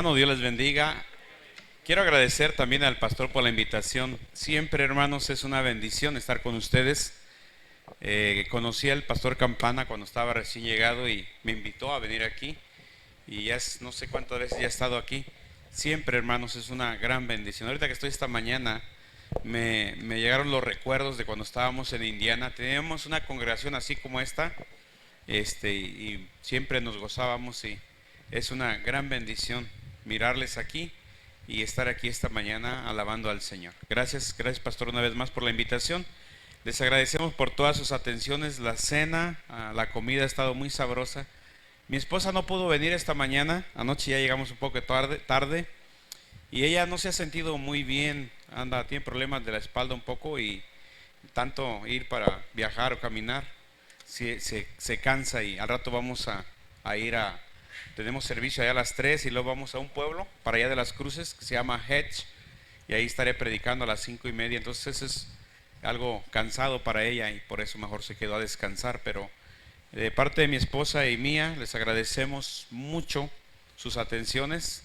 Dios les bendiga. Quiero agradecer también al pastor por la invitación. Siempre, hermanos, es una bendición estar con ustedes. Conocí al pastor Campana cuando estaba recién llegado y me invitó a venir aquí. Y ya no sé cuántas veces ya he estado aquí. Siempre, hermanos, es una gran bendición. Ahorita que estoy esta mañana, me llegaron los recuerdos de cuando estábamos en Indiana. Teníamos una congregación así como esta, y siempre nos gozábamos y es una gran bendición mirarles aquí y estar aquí esta mañana alabando al Señor. Gracias, gracias pastor una vez más por la invitación. Les agradecemos por todas sus atenciones. La cena, la comida ha estado muy sabrosa. Mi esposa no pudo venir esta mañana, anoche ya llegamos un poco tarde y ella no se ha sentido muy bien, tiene problemas de la espalda un poco y tanto ir para viajar o caminar se cansa y al rato vamos a ir tenemos servicio allá a las 3 y luego vamos a un pueblo para allá de las Cruces que se llama Hedge y ahí estaré predicando a las 5:30, entonces es algo cansado para ella y por eso mejor se quedó a descansar, pero de parte de mi esposa y mía les agradecemos mucho sus atenciones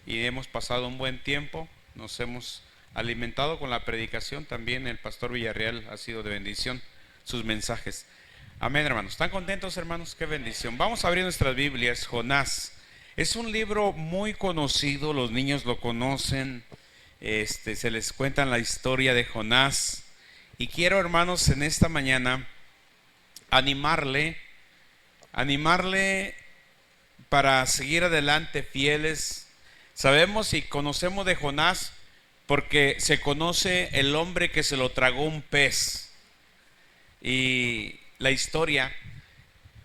y hemos pasado un buen tiempo, nos hemos alimentado con la predicación, también el pastor Villarreal ha sido de bendición sus mensajes. Amén, hermanos. ¿Están contentos, hermanos? Qué bendición. Vamos a abrir nuestras Biblias. Jonás es un libro muy conocido, los niños lo conocen, se les cuenta la historia de Jonás y quiero, hermanos, en esta mañana animarle para seguir adelante fieles. Sabemos y conocemos de Jonás porque se conoce el hombre que se lo tragó un pez y la historia,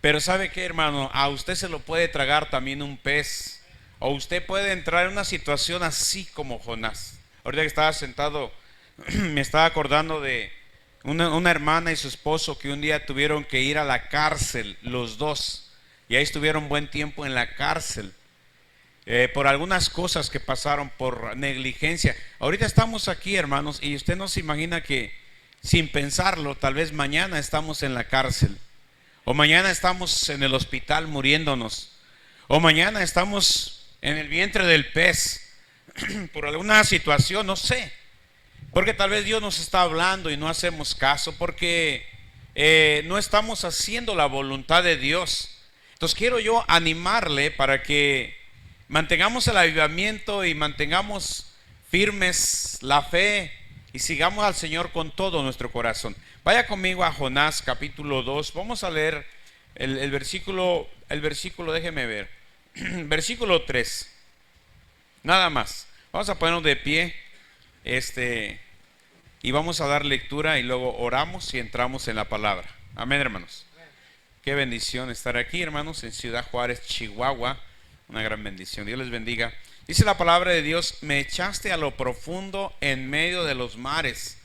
pero ¿sabe qué, hermano? A usted se lo puede tragar también un pez, o usted puede entrar en una situación así como Jonás. Ahorita que estaba sentado me estaba acordando de una hermana y su esposo que un día tuvieron que ir a la cárcel los dos y ahí estuvieron buen tiempo en la cárcel por algunas cosas que pasaron, por negligencia. Ahorita estamos aquí, hermanos, y usted no se imagina que sin pensarlo tal vez mañana estamos en la cárcel, o mañana estamos en el hospital muriéndonos, o mañana estamos en el vientre del pez por alguna situación, no sé, porque tal vez Dios nos está hablando y no hacemos caso, porque no estamos haciendo la voluntad de Dios. Entonces quiero yo animarle para que mantengamos el avivamiento y mantengamos firmes la fe y sigamos al Señor con todo nuestro corazón. Vaya conmigo a Jonás capítulo 2. Vamos a leer el versículo, déjeme ver, versículo 3. Nada más. Vamos a ponernos de pie, y vamos a dar lectura y luego oramos y entramos en la palabra. Amén, hermanos. Qué bendición estar aquí, hermanos, en Ciudad Juárez, Chihuahua. Una gran bendición. Dios les bendiga. Dice la palabra de Dios: me echaste a lo profundo en medio de los mares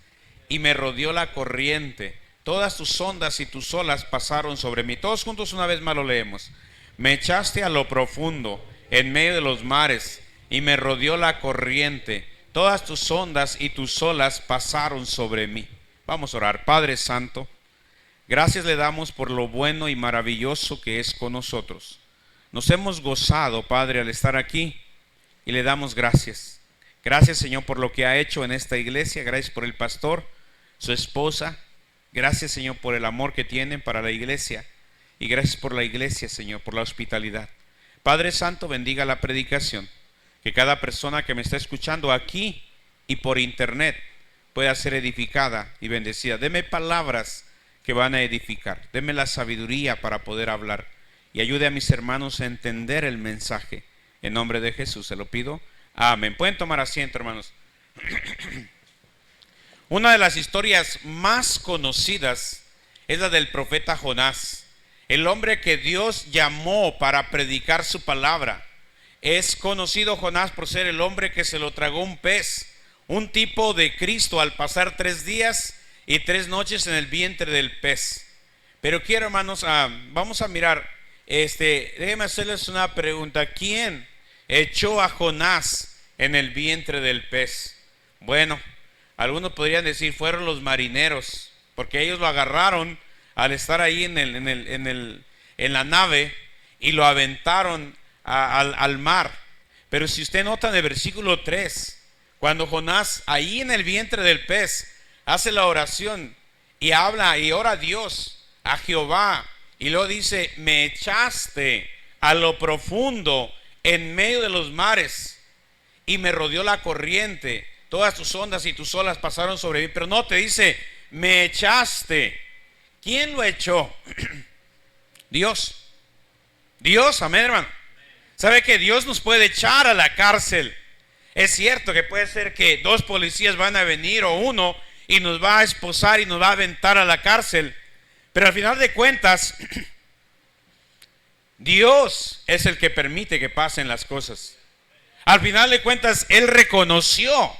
y me rodeó la corriente. Todas tus ondas y tus olas pasaron sobre mí. Todos juntos una vez más lo leemos. Me echaste a lo profundo en medio de los mares y me rodeó la corriente. Todas tus ondas y tus olas pasaron sobre mí. Vamos a orar. Padre Santo, gracias le damos por lo bueno y maravilloso que es con nosotros. Nos hemos gozado, Padre, al estar aquí y le damos gracias. Gracias, Señor, por lo que ha hecho en esta iglesia. Gracias por el pastor, su esposa. Gracias, Señor, por el amor que tienen para la iglesia. Y gracias por la iglesia, Señor, por la hospitalidad. Padre Santo, bendiga la predicación. Que cada persona que me está escuchando aquí y por internet pueda ser edificada y bendecida. Deme palabras que van a edificar. Deme la sabiduría para poder hablar. Y ayude a mis hermanos a entender el mensaje. En nombre de Jesús se lo pido. Amén. Pueden tomar asiento, hermanos. Una de las historias más conocidas es la del profeta Jonás, el hombre que Dios llamó para predicar su palabra. Es conocido Jonás por ser el hombre que se lo tragó un pez, un tipo de Cristo al pasar 3 días y 3 noches en el vientre del pez. Pero quiero, hermanos, vamos a mirar, déjenme hacerles una pregunta. ¿Quién echó a Jonás en el vientre del pez? Bueno, algunos podrían decir fueron los marineros, porque ellos lo agarraron al estar ahí en la nave y lo aventaron al mar. Pero si usted nota en el versículo 3, cuando Jonás ahí en el vientre del pez hace la oración y habla y ora a Dios, a Jehová, y luego dice: me echaste a lo profundo en medio de los mares y me rodeó la corriente, todas tus ondas y tus olas pasaron sobre mí. Pero no, te dice: me echaste. ¿Quién lo echó? Dios. Dios, amén, hermano. ¿Sabe que Dios nos puede echar a la cárcel? Es cierto que puede ser que 2 policías van a venir o uno y nos va a esposar y nos va a aventar a la cárcel. Pero al final de cuentas, Dios es el que permite que pasen las cosas. Al final de cuentas, él reconoció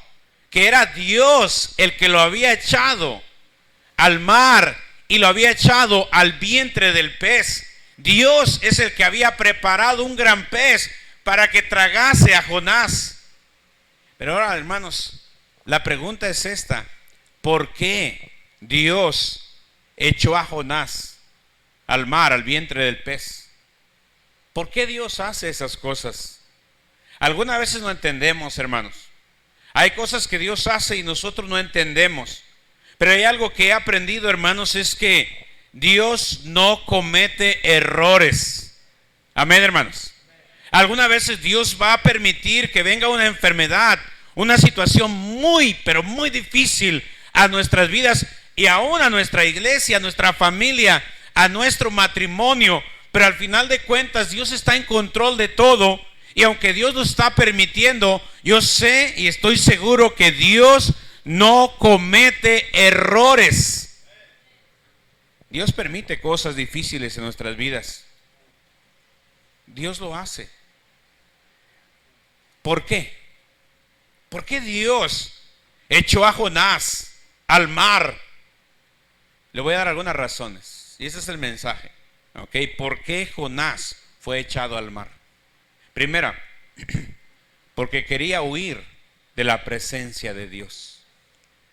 que era Dios el que lo había echado al mar y lo había echado al vientre del pez. Dios es el que había preparado un gran pez para que tragase a Jonás. Pero ahora, hermanos, la pregunta es esta: ¿por qué Dios echó a Jonás al mar, al vientre del pez? ¿Por qué Dios hace esas cosas? Algunas veces no entendemos, hermanos. Hay cosas que Dios hace y nosotros no entendemos. Pero hay algo que he aprendido, hermanos, es que Dios no comete errores. Amén, hermanos. Algunas veces Dios va a permitir que venga una enfermedad, una situación muy, pero muy difícil a nuestras vidas y aún a nuestra iglesia, a nuestra familia, a nuestro matrimonio. Pero al final de cuentas, Dios está en control de todo. Y aunque Dios lo está permitiendo, yo sé y estoy seguro que Dios no comete errores. Dios permite cosas difíciles en nuestras vidas. Dios lo hace. ¿Por qué? ¿Por qué Dios echó a Jonás al mar? Le voy a dar algunas razones. Y ese es el mensaje. ¿Ok? ¿Por qué Jonás fue echado al mar? Primera, porque quería huir de la presencia de Dios.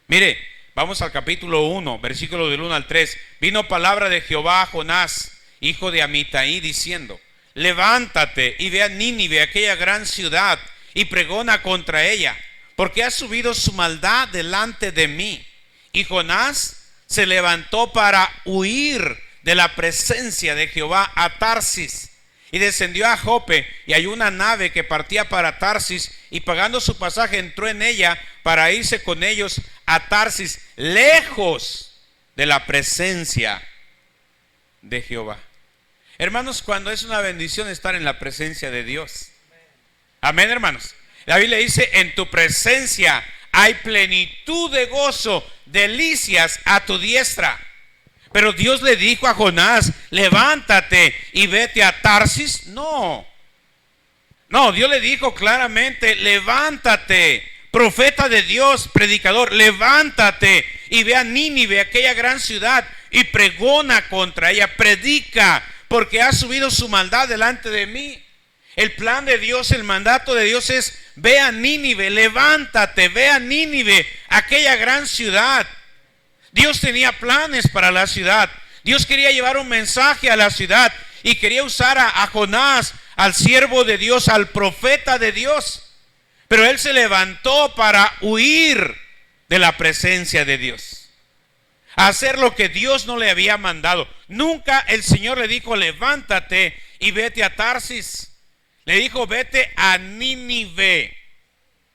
Mire, vamos al capítulo 1, versículo del 1 al 3. Vino palabra de Jehová a Jonás, hijo de Amitai, diciendo: levántate y ve a Nínive, aquella gran ciudad, y pregona contra ella, porque ha subido su maldad delante de mí. Y Jonás se levantó para huir de la presencia de Jehová a Tarsis, y descendió a Jope, y halló una nave que partía para Tarsis, y pagando su pasaje entró en ella para irse con ellos a Tarsis, lejos de la presencia de Jehová. Hermanos, cuando es una bendición estar en la presencia de Dios. Amén, hermanos. La Biblia dice: en tu presencia hay plenitud de gozo, delicias a tu diestra. Pero Dios le dijo a Jonás: levántate y vete a Tarsis. No, Dios le dijo claramente: levántate, profeta de Dios, predicador, levántate y ve a Nínive, aquella gran ciudad, y pregona contra ella, predica, porque ha subido su maldad delante de mí. El plan de Dios, el mandato de Dios es: ve a Nínive, levántate, ve a Nínive, aquella gran ciudad. Dios tenía planes para la ciudad. Dios quería llevar un mensaje a la ciudad y quería usar a Jonás, al siervo de Dios, al profeta de Dios. Pero él se levantó para huir de la presencia de Dios, a hacer lo que Dios no le había mandado. Nunca el Señor le dijo: levántate y vete a Tarsis. Le dijo: vete a Nínive.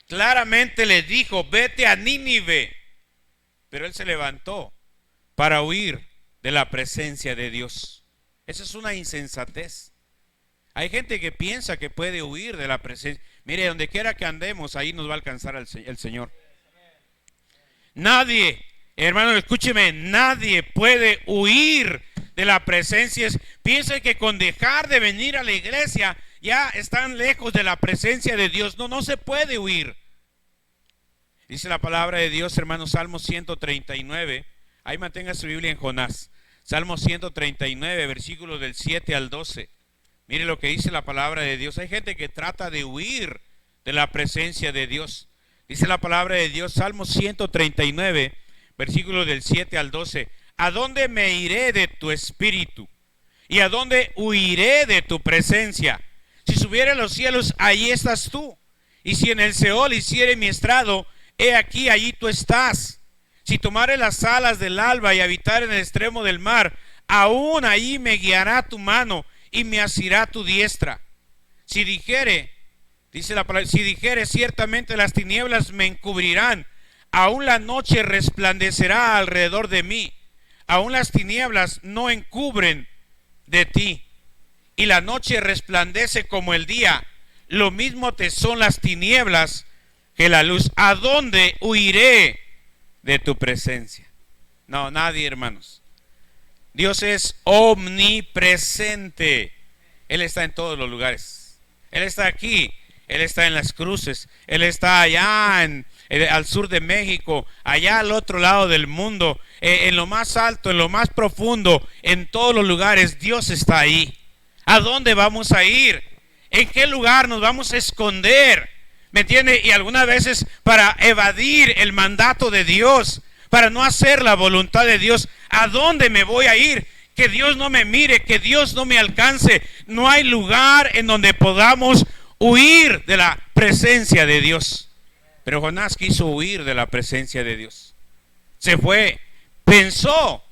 Claramente le dijo: vete a Nínive. Pero él se levantó para huir de la presencia de Dios. Esa es una insensatez. Hay gente que piensa que puede huir de la presencia. Mire, donde quiera que andemos, ahí nos va a alcanzar el Señor. Nadie, hermano, escúcheme, nadie puede huir de la presencia. Piensa que con dejar de venir a la iglesia ya están lejos de la presencia de Dios. No se puede huir. Dice la palabra de Dios, hermanos, Salmo 139. Ahí mantenga su Biblia en Jonás. Salmo 139, versículos del 7 al 12. Mire lo que dice la palabra de Dios. Hay gente que trata de huir de la presencia de Dios. Dice la palabra de Dios, Salmo 139, versículos del 7 al 12. ¿A dónde me iré de tu espíritu? ¿Y a dónde huiré de tu presencia? Si subiere a los cielos, allí estás tú. Y si en el Seol hiciere mi estrado, he aquí, allí tú estás. Si tomare las alas del alba y habitar en el extremo del mar, aún allí me guiará tu mano y me asirá tu diestra. Si dijere, dice la palabra, si dijere, ciertamente las tinieblas me encubrirán, aún la noche resplandecerá alrededor de mí, aún las tinieblas no encubren de ti, y la noche resplandece como el día, lo mismo te son las tinieblas que la luz. ¿A dónde huiré de tu presencia? No, nadie, hermanos. Dios es omnipresente. Él está en todos los lugares. Él está aquí, Él está en las cruces, Él está allá al sur de México, allá al otro lado del mundo, en lo más alto, en lo más profundo, en todos los lugares. Dios está ahí. ¿A dónde vamos a ir? ¿En qué lugar nos vamos a esconder? ¿Me entiende? Y algunas veces para evadir el mandato de Dios, para no hacer la voluntad de Dios, ¿a dónde me voy a ir? Que Dios no me mire, que Dios no me alcance. No hay lugar en donde podamos huir de la presencia de Dios. Pero Jonás quiso huir de la presencia de Dios. Se fue, pensó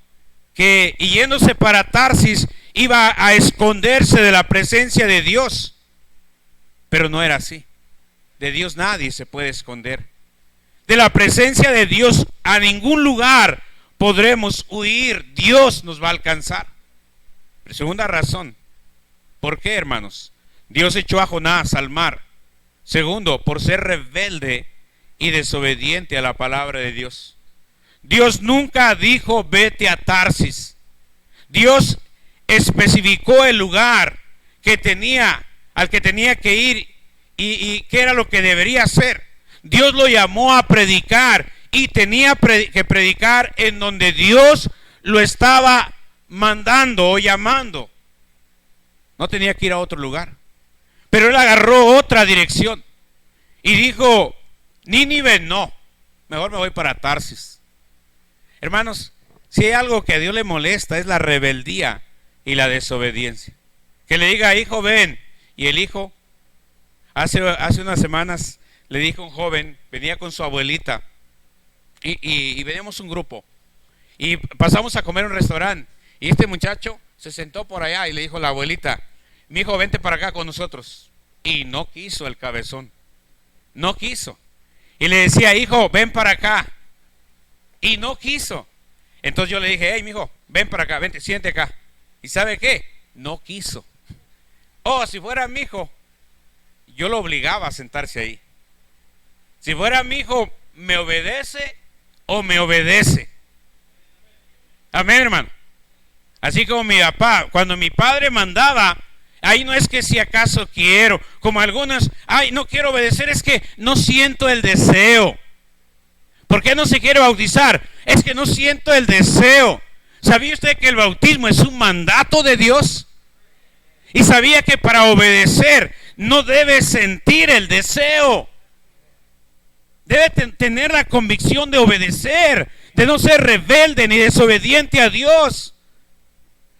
que yéndose para Tarsis iba a esconderse de la presencia de Dios. Pero no era así. De Dios nadie se puede esconder. De la presencia de Dios a ningún lugar podremos huir. Dios nos va a alcanzar. Pero segunda razón. ¿Por qué, hermanos? Dios echó a Jonás al mar. Segundo, por ser rebelde y desobediente a la palabra de Dios. Dios nunca dijo vete a Tarsis. Dios especificó el lugar que tenía, al que tenía que ir y qué era lo que debería hacer. Dios lo llamó a predicar y tenía que predicar en donde Dios lo estaba mandando o llamando. No tenía que ir a otro lugar. Pero él agarró otra dirección y dijo, Nínive no, mejor me voy para Tarsis. Hermanos, si hay algo que a Dios le molesta es la rebeldía y la desobediencia. Que le diga, hijo, ven. Y el hijo, hace unas semanas le dijo a un joven, venía con su abuelita y veníamos un grupo y pasamos a comer en un restaurante y este muchacho se sentó por allá y le dijo a la abuelita, mi hijo, vente para acá con nosotros. Y no quiso el cabezón, no quiso. Y le decía, hijo, ven para acá. Y no quiso. Entonces yo le dije, hey, mi hijo, ven para acá, vente, siente acá. ¿Y sabe qué? No quiso. Oh, si fuera mi hijo, yo lo obligaba a sentarse ahí. Si fuera mi hijo, ¿me obedece o me obedece? Amén, hermano. Así como mi papá, cuando mi padre mandaba, ahí no es que si acaso quiero, como algunos, ay, no quiero obedecer, es que no siento el deseo. ¿Por qué no se quiere bautizar? Es que no siento el deseo. ¿Sabía usted que el bautismo es un mandato de Dios? Y sabía que para obedecer no debe sentir el deseo. Debe tener la convicción de obedecer, de no ser rebelde ni desobediente a Dios.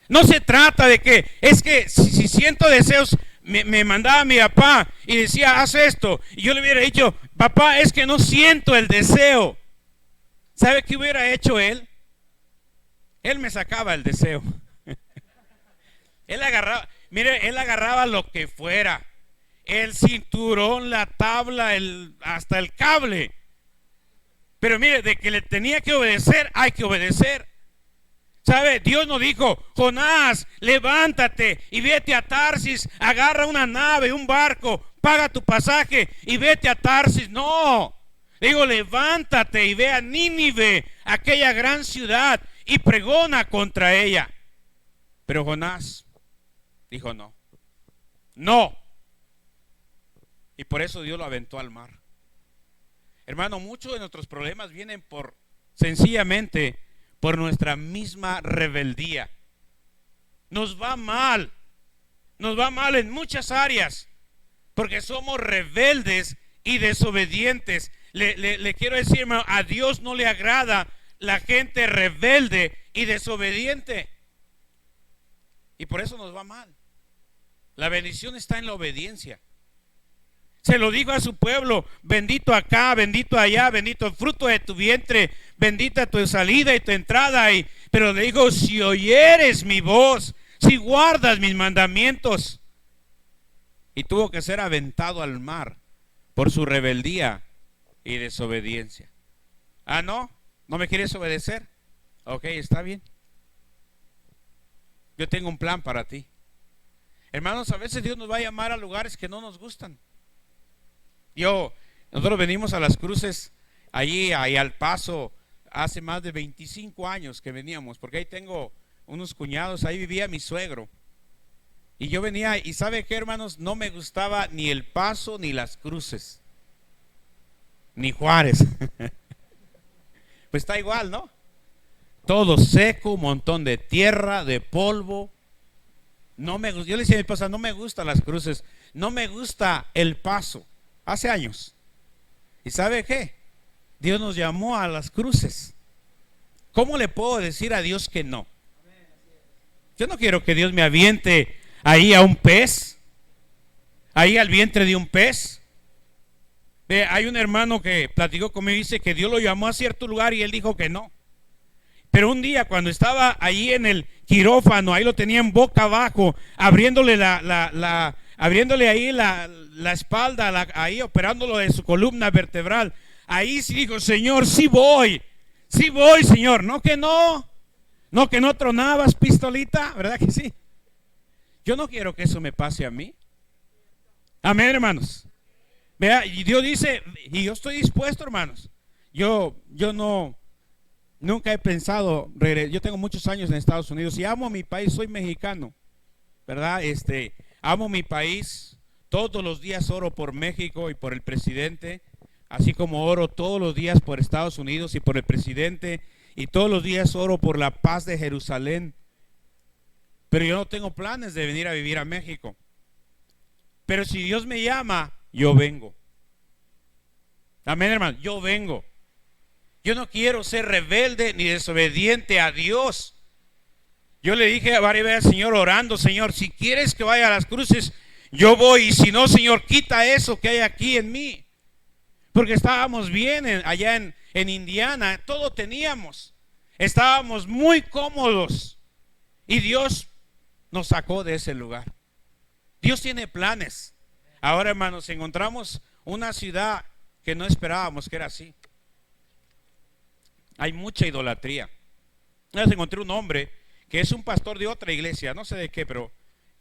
No se trata de que, es que si siento deseos, me mandaba mi papá y decía, haz esto. Y yo le hubiera dicho, papá, es que no siento el deseo. ¿Sabe qué hubiera hecho él? Él me sacaba el deseo. Él agarraba lo que fuera. El cinturón, la tabla, hasta el cable. Pero mire, de que le tenía que obedecer, hay que obedecer. ¿Sabe? Dios no dijo, Jonás, levántate y vete a Tarsis, agarra una nave, un barco, paga tu pasaje y vete a Tarsis. No. Digo, levántate y ve a Nínive, aquella gran ciudad, y pregona contra ella. Pero Jonás dijo no. No. Y por eso Dios lo aventó al mar. Hermano, muchos de nuestros problemas vienen sencillamente por nuestra misma rebeldía. Nos va mal en muchas áreas, porque somos rebeldes y desobedientes. Le quiero decir, hermano, a Dios no le agrada la gente rebelde y desobediente. Y por eso nos va mal. La bendición está en la obediencia. Se lo dijo a su pueblo: bendito acá, bendito allá, bendito el fruto de tu vientre, bendita tu salida y tu entrada. Pero le dijo: si oyeres mi voz, si guardas mis mandamientos. Y tuvo que ser aventado al mar por su rebeldía y desobediencia. Ah, ¿no? ¿No me quieres obedecer? Ok, está bien. Yo tengo un plan para ti. Hermanos, a veces Dios nos va a llamar a lugares que no nos gustan. Nosotros venimos a Las Cruces, allí al Paso, hace más de 25 años que veníamos, porque ahí tengo unos cuñados, ahí vivía mi suegro. Y yo venía, y ¿sabe qué, hermanos? No me gustaba ni El Paso ni Las Cruces, ni Juárez. Pues está igual, ¿no? Todo seco, un montón de tierra, de polvo. Yo le decía a mi esposa: no me gustan Las Cruces, no me gusta El Paso. Hace años. ¿Y sabe qué? Dios nos llamó a Las Cruces. ¿Cómo le puedo decir a Dios que no? Yo no quiero que Dios me aviente ahí a un pez, ahí al vientre de un pez. Hay un hermano que platicó conmigo y dice que Dios lo llamó a cierto lugar y él dijo que no. Pero un día, cuando estaba allí en el quirófano, ahí lo tenían boca abajo, abriéndole abriéndole ahí la espalda, ahí operándolo de su columna vertebral. Ahí sí dijo: Señor, sí voy, Señor. No que no tronabas, pistolita, ¿verdad que sí? Yo no quiero que eso me pase a mí. Amén, hermanos. Vea, y Dios dice, y yo estoy dispuesto, hermanos. Yo nunca he pensado, yo tengo muchos años en Estados Unidos y amo a mi país, soy mexicano, ¿verdad? Amo mi país, todos los días oro por México y por el presidente, así como oro todos los días por Estados Unidos y por el presidente, y todos los días oro por la paz de Jerusalén. Pero yo no tengo planes de venir a vivir a México. Pero si Dios me llama, yo vengo. Amén, hermano, yo vengo. Yo no quiero ser rebelde ni desobediente a Dios. Yo le dije varias veces al Señor, orando: Señor, si quieres que vaya a Las Cruces, yo voy. Y si no, Señor, quita eso que hay aquí en mí. Porque estábamos bien allá en Indiana, todo teníamos. Estábamos muy cómodos. Y Dios nos sacó de ese lugar. Dios tiene planes. Ahora, hermanos, encontramos una ciudad que no esperábamos que era así. Hay mucha idolatría. Encontré un hombre que es un pastor de otra iglesia, no sé de qué, pero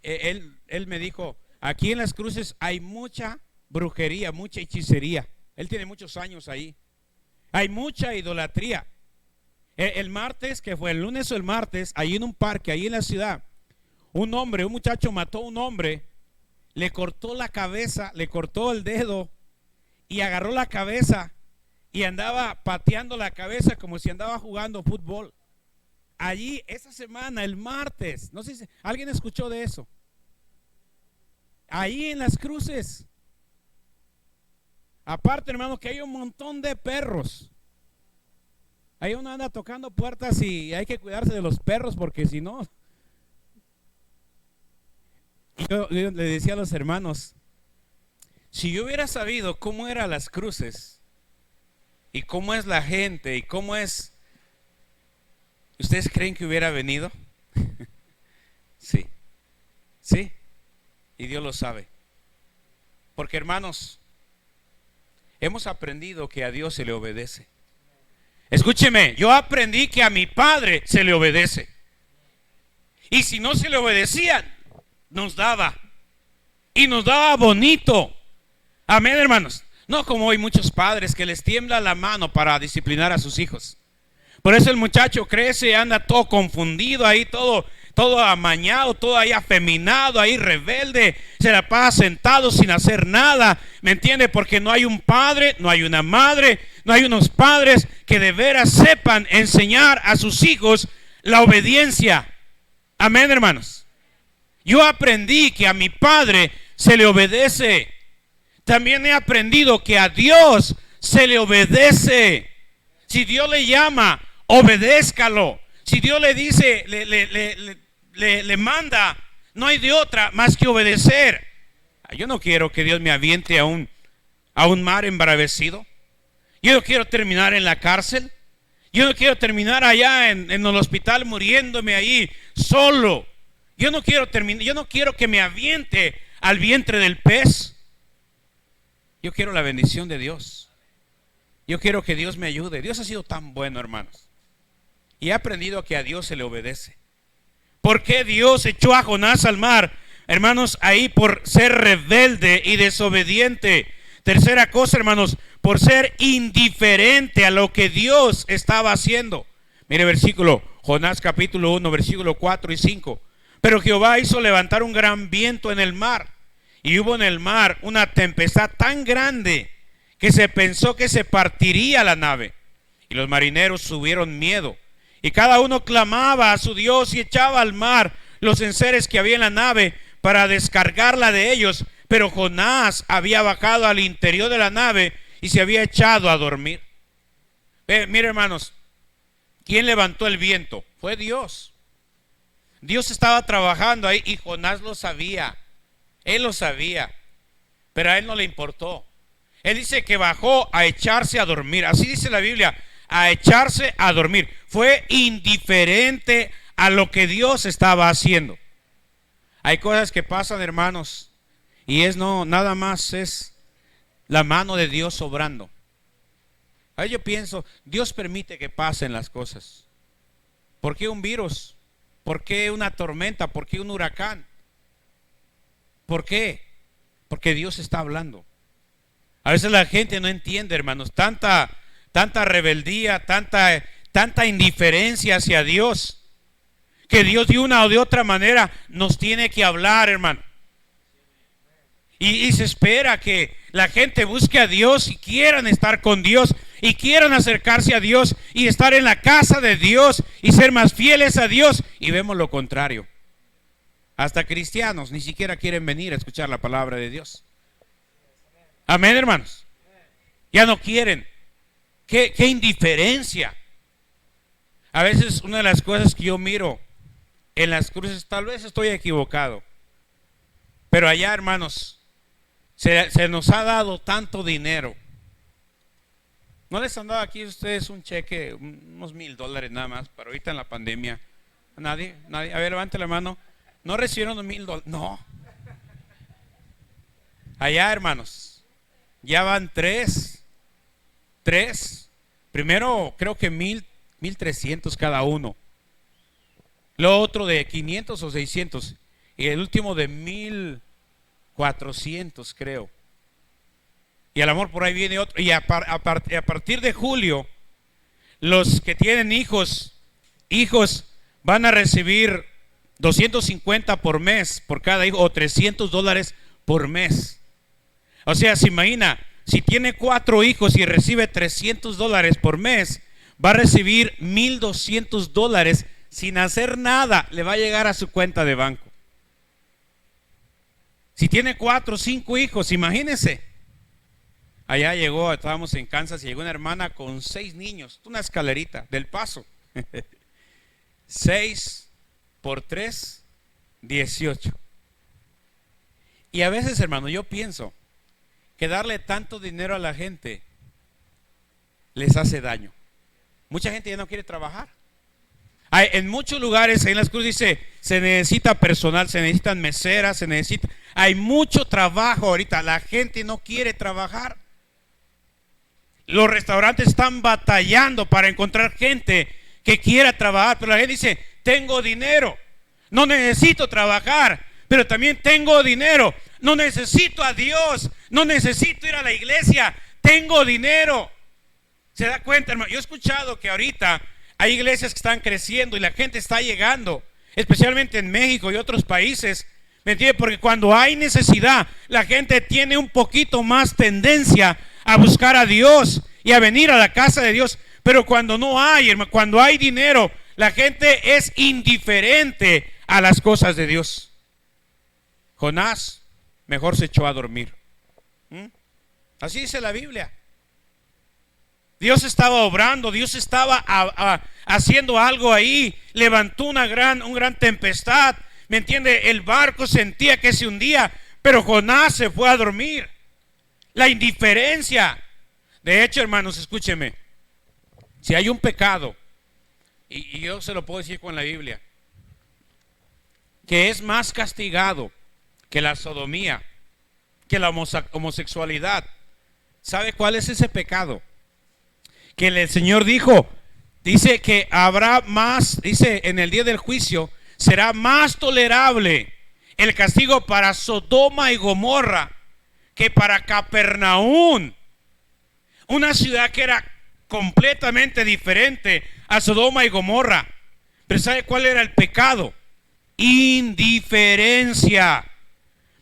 él me dijo: aquí en Las Cruces hay mucha brujería, mucha hechicería. Él tiene muchos años ahí. Hay mucha idolatría. El martes, que fue el lunes o el martes, ahí en un parque, ahí en la ciudad, un muchacho mató a un hombre, le cortó la cabeza, le cortó el dedo y agarró la cabeza y andaba pateando la cabeza como si andaba jugando fútbol. Allí esa semana, el martes, no sé si alguien escuchó de eso. Ahí en Las Cruces. Aparte, hermano, que hay un montón de perros. Ahí uno anda tocando puertas y hay que cuidarse de los perros, porque si no. Yo le decía a los hermanos: si yo hubiera sabido cómo eran Las Cruces y cómo es la gente y cómo es, ¿ustedes creen que hubiera venido? Sí, sí, y Dios lo sabe. Porque, hermanos, hemos aprendido que a Dios se le obedece. Escúcheme, yo aprendí que a mi Padre se le obedece. Y si no se le obedecía, nos daba. Y nos daba bonito. Amén, hermanos. No como hay muchos padres que les tiembla la mano para disciplinar a sus hijos. Por eso el muchacho crece y anda todo confundido ahí, todo amañado, todo ahí afeminado, ahí rebelde. Se la pasa sentado sin hacer nada. ¿Me entiende? Porque no hay un padre, no hay una madre, no hay unos padres que de veras sepan enseñar a sus hijos la obediencia. Amén, hermanos. Yo aprendí que a mi Padre se le obedece. También he aprendido que a Dios se le obedece. Si Dios le llama, obedézcalo. Si Dios le dice, le manda, No hay de otra más que obedecer. Yo no quiero que Dios me aviente a un mar embravecido. Yo no quiero terminar en la cárcel. Yo no quiero terminar allá en el hospital muriéndome ahí solo. Yo no quiero que me aviente al vientre del pez. Yo quiero la bendición de Dios. Yo quiero que Dios me ayude. Dios ha sido tan bueno, hermanos. Y he aprendido que a Dios se le obedece. ¿Por qué Dios echó a Jonás al mar? Hermanos, ahí por ser rebelde y desobediente. Tercera cosa, hermanos, por ser indiferente a lo que Dios estaba haciendo. Mire versículo, Jonás capítulo 1, versículo 4 y 5. Pero Jehová hizo levantar un gran viento en el mar, y hubo en el mar una tempestad tan grande que se pensó que se partiría la nave. Y los marineros tuvieron miedo, y cada uno clamaba a su Dios y echaba al mar los enseres que había en la nave para descargarla de ellos. Pero Jonás había bajado al interior de la nave y se había echado a dormir. Mire, hermanos, ¿quién levantó el viento? Fue Dios. Dios estaba trabajando ahí y Jonás lo sabía. Él lo sabía, pero a él no le importó. Él dice que bajó a echarse a dormir. Así dice la Biblia, a echarse a dormir. Fue indiferente a lo que Dios estaba haciendo. Hay cosas que pasan, hermanos, y nada más es la mano de Dios obrando. Ahí yo pienso, Dios permite que pasen las cosas. ¿Por qué un virus? ¿Por qué una tormenta? ¿Por qué un huracán? ¿Por qué? Porque Dios está hablando. A veces la gente no entiende, hermanos, tanta rebeldía, tanta indiferencia hacia Dios, que Dios de una o de otra manera nos tiene que hablar, hermano. Y se espera que la gente busque a Dios y quieran estar con Dios y quieran acercarse a Dios y estar en la casa de Dios y ser más fieles a Dios, y vemos lo contrario. Hasta cristianos ni siquiera quieren venir a escuchar la palabra de Dios. Amén, hermanos. Ya no quieren. Qué indiferencia. A veces una de las cosas que yo miro en las cruces, tal vez estoy equivocado, pero allá, hermanos, se nos ha dado tanto dinero. ¿No les han dado aquí a ustedes un cheque, unos $1,000 nada más, para ahorita en la pandemia? ¿Nadie? A ver, levante la mano. ¿No recibieron $1,000? No. Allá, hermanos, ya van tres. Primero creo que 1,300 cada uno. Lo otro de 500 o 600. Y el último de 1,400, creo. Y a lo mejor por ahí viene otro. Y a partir de julio, los que tienen hijos van a recibir 250 por mes por cada hijo, o $300 por mes. O sea, se imagina, si tiene 4 hijos y recibe $300 por mes, va a recibir $1,200 sin hacer nada. Le va a llegar a su cuenta de banco. Si tiene 4 o 5 hijos, imagínense. Allá estábamos en Kansas y llegó una hermana con 6 niños, una escalerita del Paso. 6 por 3, 18. Y a veces, hermano, yo pienso que darle tanto dinero a la gente les hace daño. Mucha gente ya no quiere trabajar. En muchos lugares, en las cruces dice, se necesita personal, se necesitan meseras, hay mucho trabajo ahorita. La gente no quiere trabajar. Los restaurantes están batallando para encontrar gente que quiera trabajar, pero la gente dice, tengo dinero, no necesito trabajar, pero también tengo dinero, no necesito a Dios, no necesito ir a la iglesia, tengo dinero. ¿Se da cuenta, hermano? Yo he escuchado que ahorita hay iglesias que están creciendo y la gente está llegando, especialmente en México y otros países. ¿Me entiende? Porque cuando hay necesidad, la gente tiene un poquito más tendencia a buscar a Dios y a venir a la casa de Dios. Pero cuando no hay, hermano, cuando hay dinero, la gente es indiferente a las cosas de Dios. Jonás mejor se echó a dormir. Así dice la Biblia. Dios estaba obrando, Dios estaba haciendo algo ahí, levantó una gran tempestad. ¿Me entiende? El barco sentía que se hundía, pero Jonás se fue a dormir. La indiferencia. De hecho, hermanos, escúcheme. Si hay un pecado, y yo se lo puedo decir con la Biblia, que es más castigado que la sodomía, que la homosexualidad, ¿sabe cuál es ese pecado? Que el Señor dice que habrá más, dice en el día del juicio, será más tolerable el castigo para Sodoma y Gomorra que para Capernaum, una ciudad que era completamente diferente a Sodoma y Gomorra. Pero ¿sabe cuál era el pecado? Indiferencia.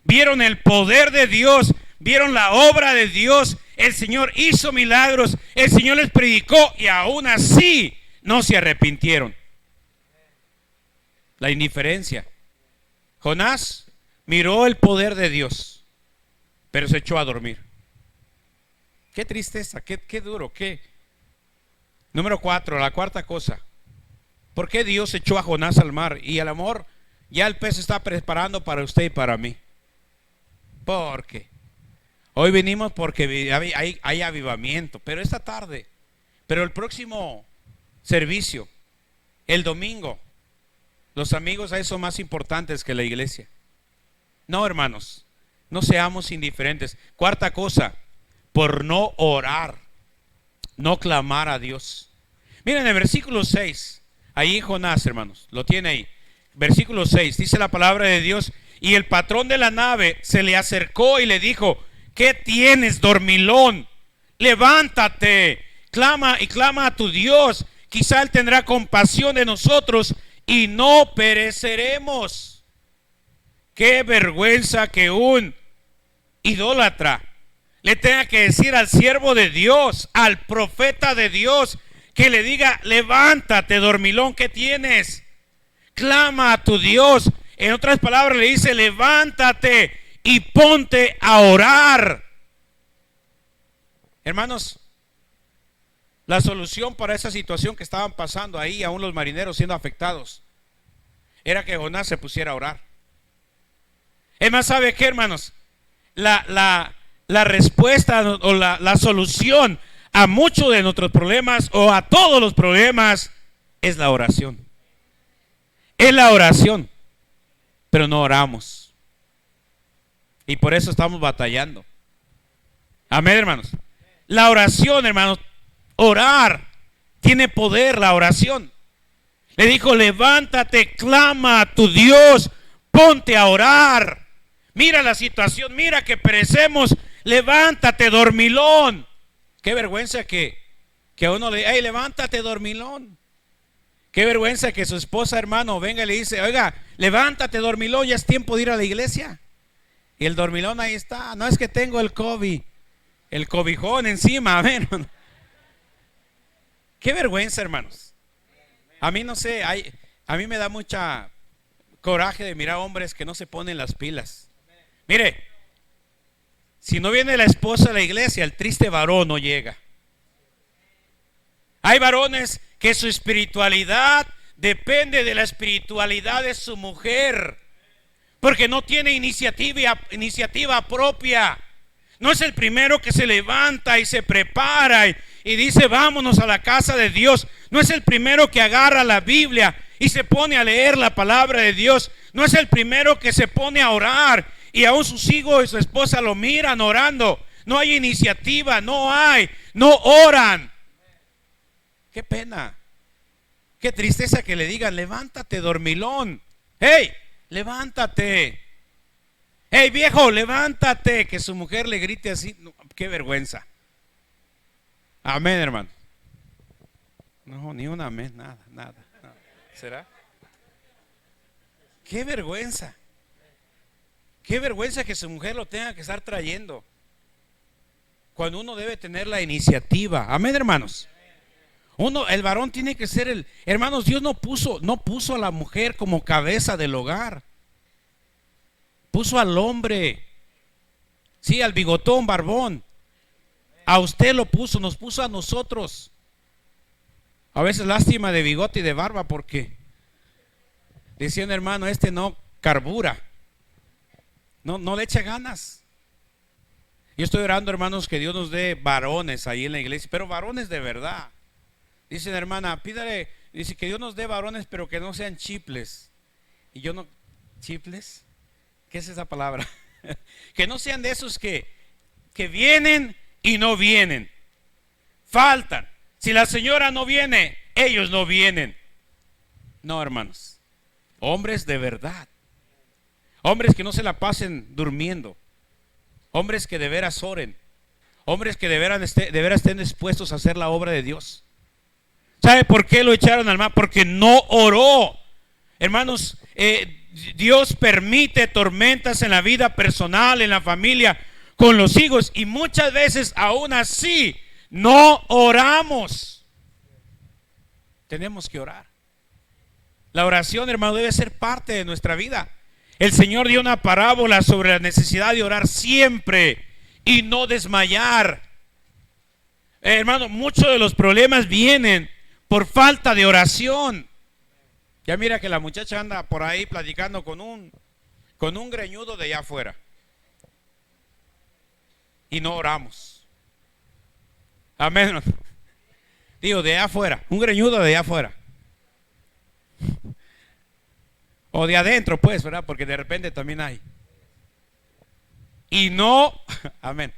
Vieron el poder de Dios, vieron la obra de Dios, el Señor hizo milagros, el Señor les predicó y aún así no se arrepintieron. La indiferencia. Jonás miró el poder de Dios, pero se echó a dormir. Qué tristeza, qué duro, qué. Número 4, la cuarta cosa. ¿Por qué Dios echó a Jonás al mar? Y el amor, ya el pez está preparando para usted y para mí. ¿Por qué? Hoy venimos porque hay avivamiento, pero esta tarde, pero el próximo servicio, el domingo, los amigos ahí son más importantes que la iglesia. No, hermanos, no seamos indiferentes. Cuarta cosa, por no orar, no clamar a Dios. Miren el versículo 6, ahí Jonás, hermanos, lo tiene ahí. Versículo 6, dice la palabra de Dios: y el patrón de la nave se le acercó y le dijo: ¿qué tienes, dormilón? Levántate, clama a tu Dios, quizá Él tendrá compasión de nosotros y no pereceremos. Qué vergüenza que un idólatra le tenga que decir al siervo de Dios, al profeta de Dios, que le diga: levántate, dormilón, ¿qué tienes? Clama a tu Dios. En otras palabras le dice: levántate y ponte a orar. Hermanos, la solución para esa situación que estaban pasando ahí, aún los marineros siendo afectados, era que Jonás se pusiera a orar. Es más, ¿sabe qué, hermanos? La respuesta o la solución a muchos de nuestros problemas o a todos los problemas es la oración. Es la oración. Pero no oramos. Y por eso estamos batallando. Amén, hermanos. La oración, hermanos, orar tiene poder, la oración. Le dijo: levántate, clama a tu Dios, ponte a orar. Mira la situación, mira que perecemos. Levántate, dormilón. Qué vergüenza que a uno le: hey, levántate, dormilón. Qué vergüenza que su esposa, hermano, venga y le dice: oiga, levántate, dormilón, ya es tiempo de ir a la iglesia. Y el dormilón ahí está: no, es que tengo el COVID, el cobijón encima. Amén. Qué vergüenza, hermanos. A mí no sé, a mí me da mucha coraje de mirar hombres que no se ponen las pilas. Mire, si no viene la esposa a la iglesia, el triste varón no llega. Hay varones que su espiritualidad depende de la espiritualidad de su mujer, porque no tiene iniciativa propia. No es el primero que se levanta y se prepara y dice: vámonos a la casa de Dios. No es el primero que agarra la Biblia y se pone a leer la palabra de Dios. No es el primero que se pone a orar y aún sus hijos y su esposa lo miran orando. No hay iniciativa, no oran. Qué pena, qué tristeza que le digan: levántate, dormilón. Hey, levántate. Hey, viejo, levántate. Que su mujer le grite así. No, qué vergüenza. Amén, hermano. No, ni un amén, nada. ¿Será? Qué vergüenza. Qué vergüenza que su mujer lo tenga que estar trayendo, cuando uno debe tener la iniciativa. Amén, hermanos. El varón tiene que ser hermanos, Dios no puso a la mujer como cabeza del hogar. Puso al hombre. Sí, al bigotón, barbón. A usted lo puso, nos puso a nosotros. A veces lástima de bigote y de barba, porque decían: hermano, carbura. No le eche ganas. Yo estoy orando, hermanos, que Dios nos dé varones ahí en la iglesia, pero varones de verdad. Dicen, hermana, pídale, dice que Dios nos dé varones, pero que no sean chiples. Y yo no, ¿chiples? ¿Qué es esa palabra? Que no sean de esos que vienen y no vienen. Faltan. Si la señora no viene, ellos no vienen. No, hermanos. Hombres de verdad. Hombres que no se la pasen durmiendo. Hombres que de veras oren. Hombres que de veras estén dispuestos a hacer la obra de Dios. ¿Sabe por qué lo echaron al mar? Porque no oró. Hermanos, Dios permite tormentas en la vida personal, en la familia, con los hijos, y muchas veces aún así no oramos. Tenemos que orar. La oración, hermano, debe ser parte de nuestra vida. El Señor dio una parábola sobre la necesidad de orar siempre y no desmayar. Hermano, muchos de los problemas vienen por falta de oración. Ya mira que la muchacha anda por ahí platicando con un greñudo de allá afuera. Y no oramos. Amén. Digo, de allá afuera. Un greñudo de allá afuera. O de adentro, pues, ¿verdad? Porque de repente también hay. Y no, amén.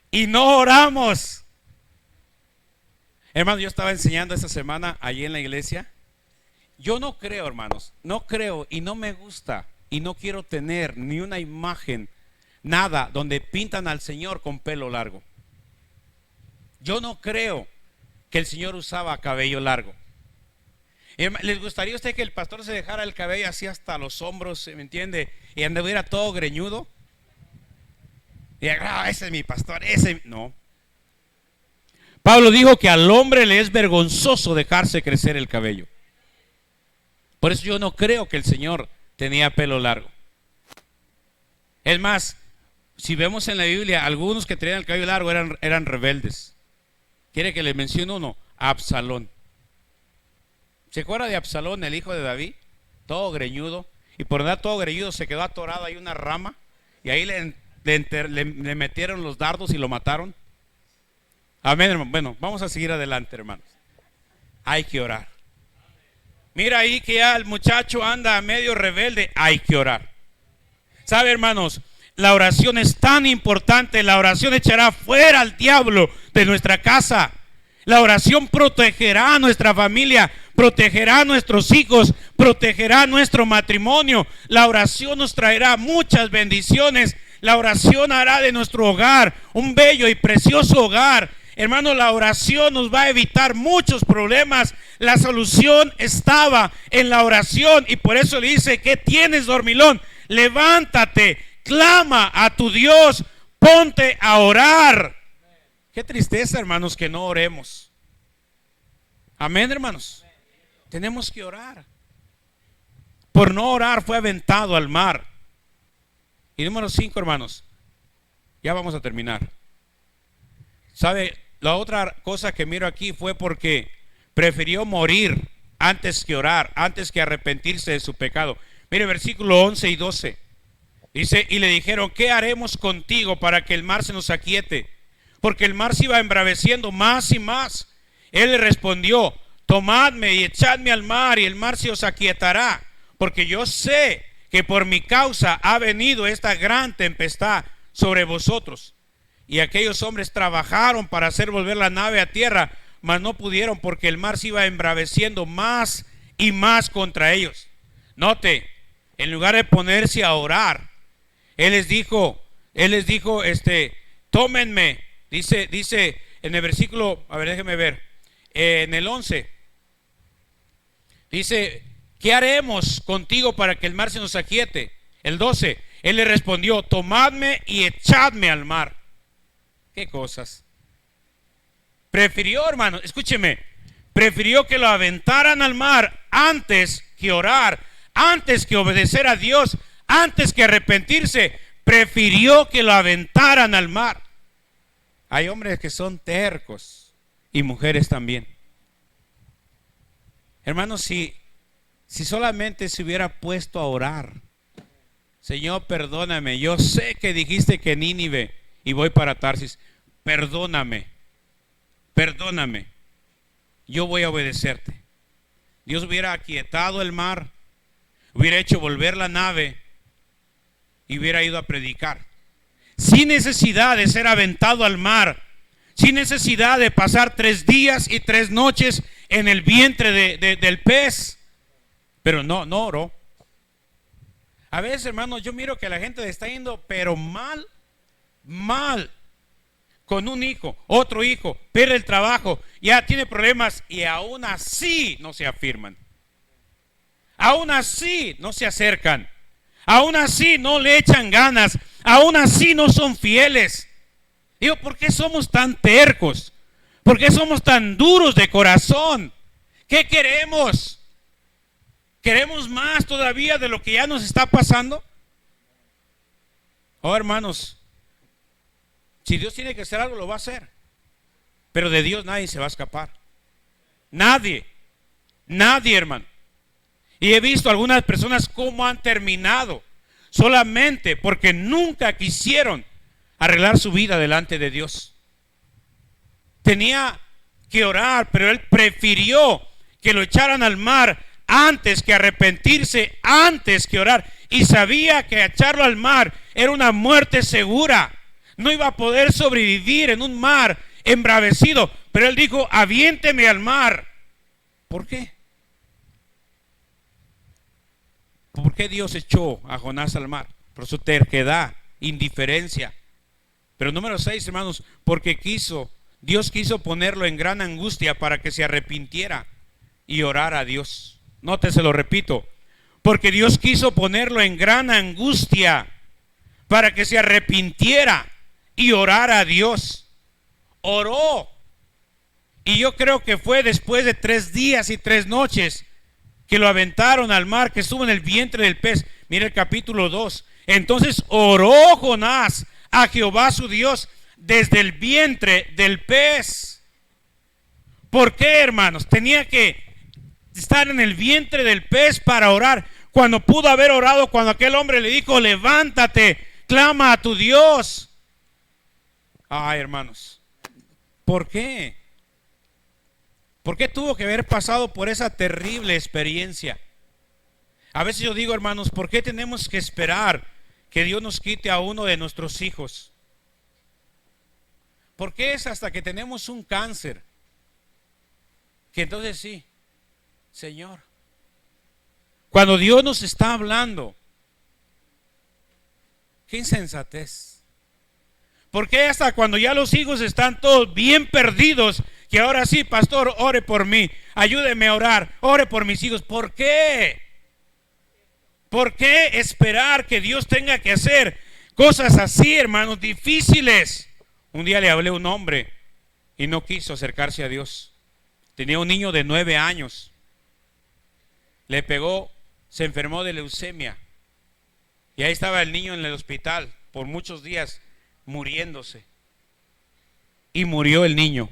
Y no oramos. Hermano, yo estaba enseñando esta semana allí en la iglesia. Yo no creo, hermanos, no creo y no me gusta y no quiero tener ni una imagen, nada, donde pintan al Señor con pelo largo. Yo no creo que el Señor usaba cabello largo. ¿Les gustaría a usted que el pastor se dejara el cabello así hasta los hombros, ¿me entiende? Y anduviera todo greñudo. Y ese es mi pastor, ese no. Pablo dijo que al hombre le es vergonzoso dejarse crecer el cabello. Por eso yo no creo que el Señor tenía pelo largo. Es más, si vemos en la Biblia, algunos que tenían el cabello largo eran rebeldes. ¿Quiere que le mencione uno? Absalón. ¿Se acuerda de Absalón, el hijo de David? Todo greñudo. Y por andar todo greñudo se quedó atorado ahí una rama. Y ahí le metieron los dardos y lo mataron. Amén, hermano. Bueno, vamos a seguir adelante, hermanos. Hay que orar. Mira ahí que ya el muchacho anda medio rebelde. Hay que orar. ¿Sabe, hermanos? La oración es tan importante. La oración echará fuera al diablo de nuestra casa. La oración protegerá a nuestra familia, protegerá a nuestros hijos, protegerá nuestro matrimonio. La oración nos traerá muchas bendiciones. La oración hará de nuestro hogar un bello y precioso hogar. Hermano, la oración nos va a evitar muchos problemas. La solución estaba en la oración y por eso le dice: ¿qué tienes, dormilón? Levántate, clama a tu Dios, ponte a orar. Qué tristeza, hermanos, que no oremos. Amén, hermanos. Tenemos que orar. Por no orar fue aventado al mar. Y número 5, hermanos, ya vamos a terminar. ¿Sabe? La otra cosa que miro aquí fue porque prefirió morir antes que orar, antes que arrepentirse de su pecado. Mire, versículo 11 y 12. Dice: y le dijeron: ¿qué haremos contigo para que el mar se nos aquiete? Porque el mar se iba embraveciendo más y más. Él le respondió: tomadme y echadme al mar, y el mar se os aquietará, porque yo sé que por mi causa ha venido esta gran tempestad sobre vosotros. Y aquellos hombres trabajaron para hacer volver la nave a tierra, mas no pudieron, porque el mar se iba embraveciendo más y más contra ellos. Note, en lugar de ponerse a orar, él les dijo, tómenme. Dice en el versículo, a ver, déjeme ver, en el 11, dice: ¿qué haremos contigo para que el mar se nos aquiete? El 12, él le respondió: tomadme y echadme al mar. ¿Qué cosas? Prefirió, hermano, escúcheme, prefirió que lo aventaran al mar antes que orar, antes que obedecer a Dios, antes que arrepentirse. Prefirió que lo aventaran al mar. Hay hombres que son tercos y mujeres también. Hermanos, si Si solamente se hubiera puesto a orar. Señor, perdóname. Yo sé que dijiste que Nínive y voy para Tarsis. Perdóname. Perdóname. Yo voy a obedecerte. Dios hubiera aquietado el mar, hubiera hecho volver la nave y hubiera ido a predicar. Sin necesidad de ser aventado al mar, sin necesidad de pasar 3 días y 3 noches en el vientre del pez. Pero no oró. A veces, hermanos, yo miro que la gente está yendo, pero mal, con un hijo, otro hijo, pierde el trabajo, ya tiene problemas y aún así no se afirman. Aún así no se acercan. Aún así no le echan ganas. Aún así no son fieles. Digo, ¿por qué somos tan tercos? ¿Por qué somos tan duros de corazón? ¿Qué queremos? ¿Queremos más todavía de lo que ya nos está pasando? Oh, hermanos, si Dios tiene que hacer algo, lo va a hacer. Pero de Dios nadie se va a escapar. Nadie, hermano. Y he visto algunas personas cómo han terminado solamente porque nunca quisieron arreglar su vida delante de Dios. Tenía que orar, pero él prefirió que lo echaran al mar antes que arrepentirse, antes que orar. Y sabía que echarlo al mar era una muerte segura. No iba a poder sobrevivir en un mar embravecido. Pero él dijo, aviénteme al mar. ¿Por qué? ¿Por qué Dios echó a Jonás al mar? Por su terquedad, indiferencia. Pero número 6, hermanos, porque Dios quiso ponerlo en gran angustia para que se arrepintiera y orara a Dios. Nótese, lo repito, porque Dios quiso ponerlo en gran angustia para que se arrepintiera y orara a Dios. Oró. Y yo creo que fue después de 3 días y 3 noches que lo aventaron al mar, que estuvo en el vientre del pez. Mira el capítulo 2. Entonces oró Jonás a Jehová su Dios desde el vientre del pez. ¿Por qué, hermanos? Tenía que estar en el vientre del pez para orar, cuando pudo haber orado cuando aquel hombre le dijo, levántate, clama a tu Dios. Ay, hermanos, ¿por qué? ¿Por qué tuvo que haber pasado por esa terrible experiencia? A veces yo digo, hermanos, ¿por qué tenemos que esperar que Dios nos quite a uno de nuestros hijos? ¿Por qué es hasta que tenemos un cáncer que entonces sí, Señor? Cuando Dios nos está hablando, qué insensatez. ¿Por qué hasta cuando ya los hijos están todos bien perdidos, que ahora sí, pastor, ore por mí, ayúdeme a orar, ore por mis hijos? ¿Por qué? ¿Por qué esperar que Dios tenga que hacer cosas así, hermanos, difíciles? Un día le hablé a un hombre y no quiso acercarse a Dios. Tenía un niño de 9 años. Le pegó, se enfermó de leucemia. Y ahí estaba el niño en el hospital por muchos días muriéndose. Y murió el niño.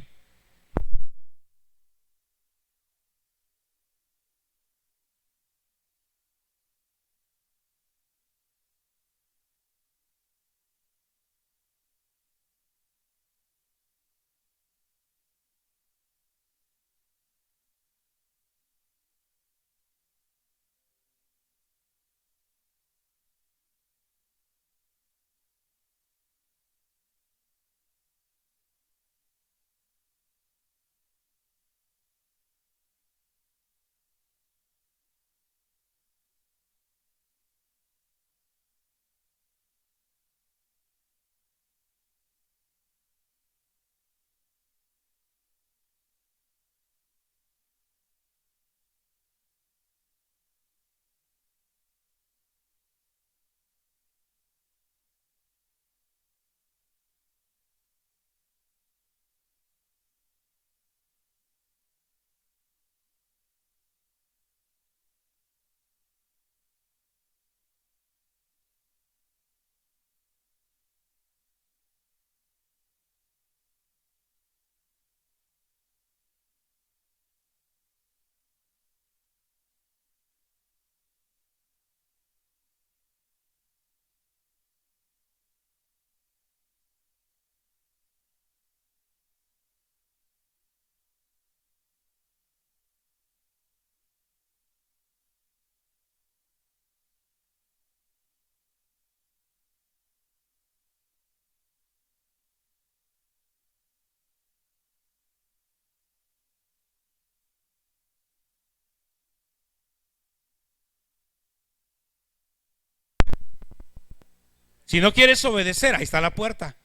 Si no quieres obedecer, ahí está la puerta.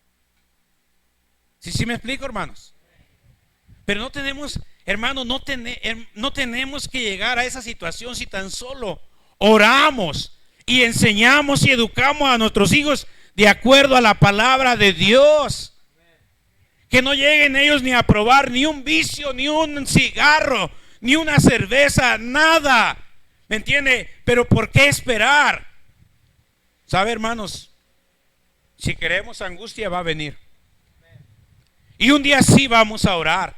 ¿Sí me explico, hermanos? Pero no tenemos, hermanos, no tenemos que llegar a esa situación si tan solo oramos y enseñamos y educamos a nuestros hijos de acuerdo a la palabra de Dios. Que no lleguen ellos ni a probar ni un vicio, ni un cigarro, ni una cerveza, nada. ¿Me entiende? Pero ¿por qué esperar? ¿Sabe, hermanos? Si queremos angustia, va a venir. Y un día sí vamos a orar.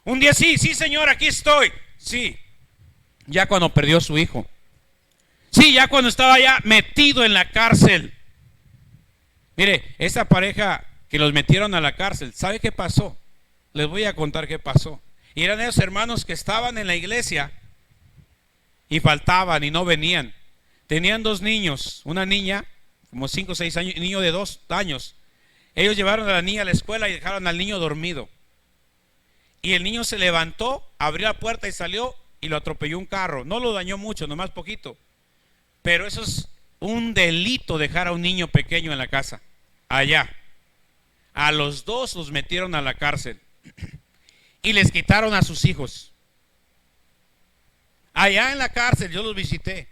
Un día sí, Señor, aquí estoy. Sí, ya cuando perdió su hijo. Sí, ya cuando estaba ya metido en la cárcel. Mire, esa pareja que los metieron a la cárcel, ¿sabe qué pasó? Les voy a contar qué pasó. Y eran esos hermanos que estaban en la iglesia y faltaban y no venían. Tenían 2 niños, una niña, como 5 o 6 años, y un niño de 2 años. Ellos llevaron a la niña a la escuela y dejaron al niño dormido. Y el niño se levantó, abrió la puerta y salió y lo atropelló un carro. No lo dañó mucho, nomás poquito. Pero eso es un delito, dejar a un niño pequeño en la casa. Allá. A los 2 los metieron a la cárcel. Y les quitaron a sus hijos. Allá en la cárcel yo los visité.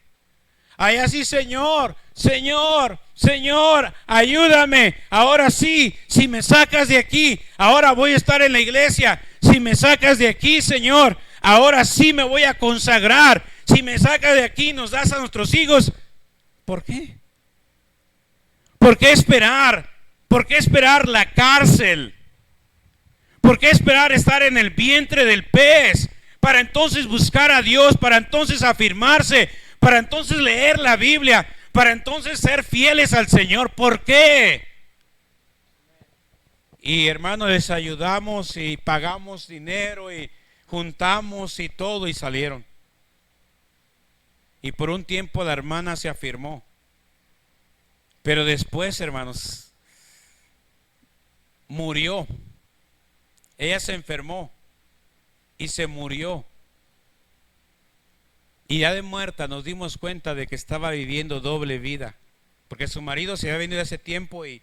Allá sí, Señor, ayúdame. Ahora sí, si me sacas de aquí, ahora voy a estar en la iglesia. Si me sacas de aquí, Señor, ahora sí me voy a consagrar. Si me sacas de aquí, nos das a nuestros hijos. ¿Por qué? ¿Por qué esperar? ¿Por qué esperar la cárcel? ¿Por qué esperar estar en el vientre del pez? Para entonces buscar a Dios, para entonces afirmarse, para entonces leer la Biblia, para entonces ser fieles al Señor. ¿Por qué? Y hermanos, les ayudamos y pagamos dinero y juntamos y todo y salieron. Y por un tiempo la hermana se afirmó. Pero después, hermanos, murió. Ella se enfermó y se murió. Y ya de muerta nos dimos cuenta de que estaba viviendo doble vida. Porque su marido se había venido hace tiempo y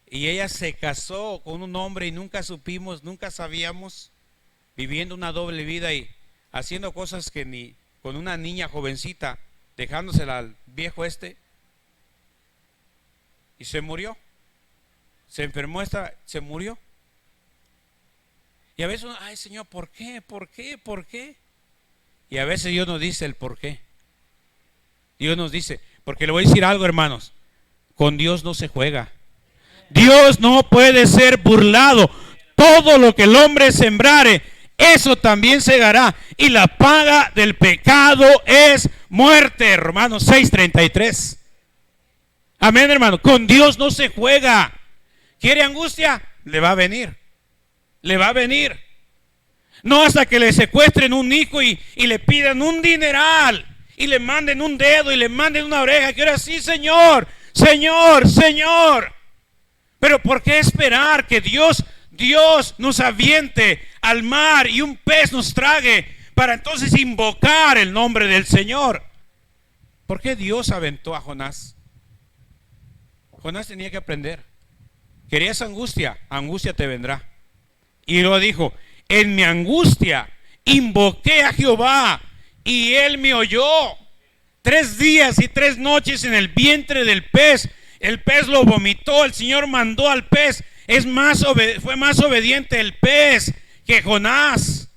ella se casó con un hombre y nunca supimos, nunca sabíamos, viviendo una doble vida y haciendo cosas que ni con una niña jovencita, dejándosela al viejo este. Y se murió. Se enfermó se murió. Y a veces uno, ay Señor, ¿por qué? ¿Por qué? ¿Por qué? Y a veces Dios nos dice el por qué. Dios nos dice, porque le voy a decir algo, hermanos, con Dios no se juega. Dios no puede ser burlado. Todo lo que el hombre sembrare, eso también segará. Y la paga del pecado es muerte. Romanos 6:33. Amén, hermano. Con Dios no se juega. ¿Quiere angustia? Le va a venir. Le va a venir. No hasta que le secuestren un hijo y le pidan un dineral y le manden un dedo y le manden una oreja. Que ahora sí, Señor, Señor, Señor. Pero ¿por qué esperar que Dios nos aviente al mar y un pez nos trague para entonces invocar el nombre del Señor? ¿Por qué Dios aventó a Jonás? Jonás tenía que aprender. ¿Querías angustia? Angustia te vendrá. Y luego dijo, en mi angustia invoqué a Jehová y él me oyó. 3 días y 3 noches en el vientre del pez. El pez lo vomitó, el Señor mandó al pez. Fue más obediente el pez que Jonás.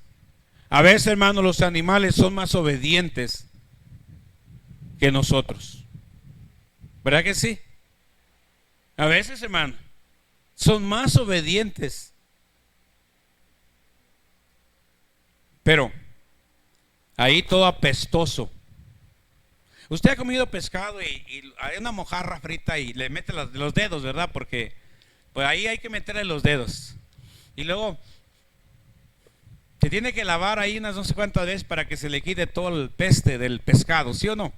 A veces, hermanos, los animales son más obedientes que nosotros. ¿Verdad que sí? A veces, hermano, son más obedientes. Pero ahí todo apestoso. Usted ha comido pescado y hay una mojarra frita y le mete los dedos, ¿verdad? Porque pues ahí hay que meterle los dedos. Y luego se tiene que lavar ahí unas no sé cuántas veces para que se le quite todo el peste del pescado, ¿sí o no?